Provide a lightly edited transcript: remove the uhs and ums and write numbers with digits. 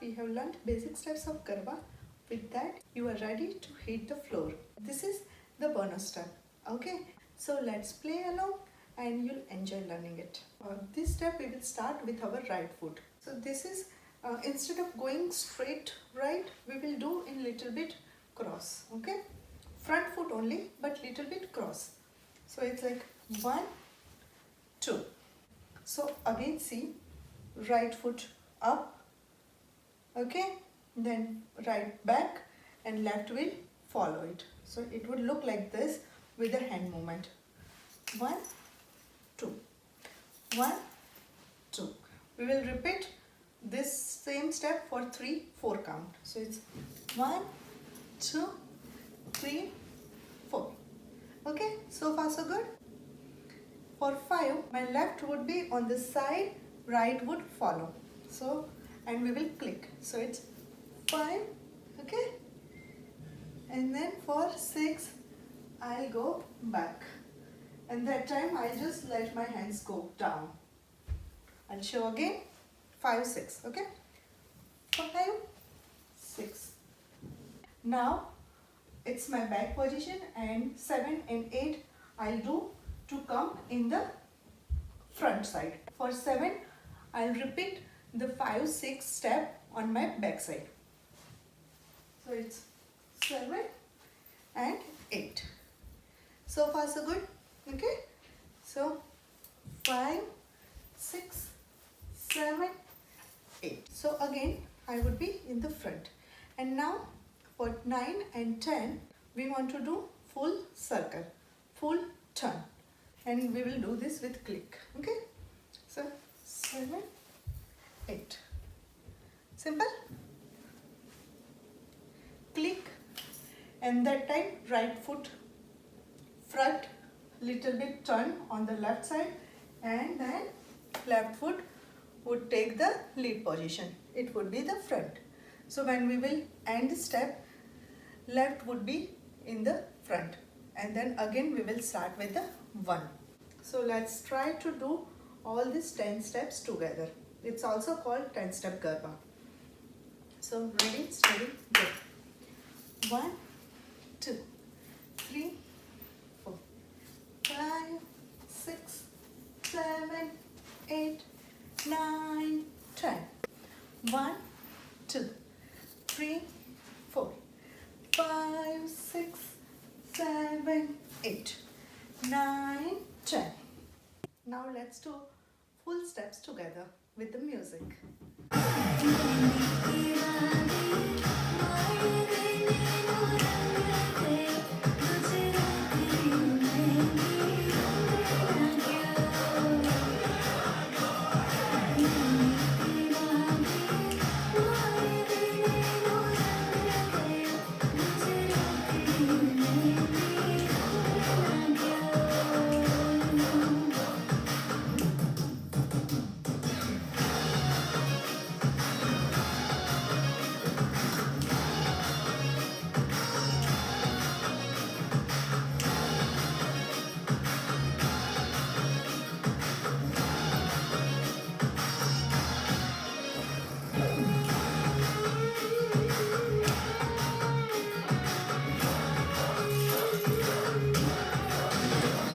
we have learned basic steps of Garba. With that, you are ready to hit the floor. This is the bonus step. Okay, so let's play along and you'll enjoy learning it. This step we will start with our right foot. So this is instead of going straight right, we will do in little bit cross. Okay, front foot only, but little bit cross. So it's like 1, 2. So again see, right foot up, okay, then right back and left will follow it. So it would look like this with the hand movement. 1, 2, 1, 2. We will repeat this same step for 3, 4 count. So it's 1, 2, 3, 4. Okay, so far so good. For 5, my left would be on the side, right would follow. So, and we will click. So it's 5, okay. And then for 6, I'll go back. And that time I'll just let my hands go down. I'll show again. 5, 6, okay. 5, 6. Now it's my back position, and 7 and 8 I'll do to come in the front side. For 7, I'll repeat the 5, 6 step on my back side. So it's 7 and 8. So far so good. Okay. So 5, 6, 7, 8. So again I would be in the front. And now for 9 and 10 we want to do full circle, full turn. And we will do this with click. Okay. So 7, 8. Simple. Click, and that time right foot front, little bit turn on the left side, and then left foot would take the lead position. It would be the front. So when we will end the step, left would be in the front, and then again we will start with the 1. So let's try to do all these 10 steps together. It's also called 10-step Garba. So ready, steady, go. 1, 2, 3, 4, 5, 6, 7, 8, 9, 10. 1, 2, 3, 4, 5, 6, 7, 8, 9, 10. Now let's do full steps together with the music.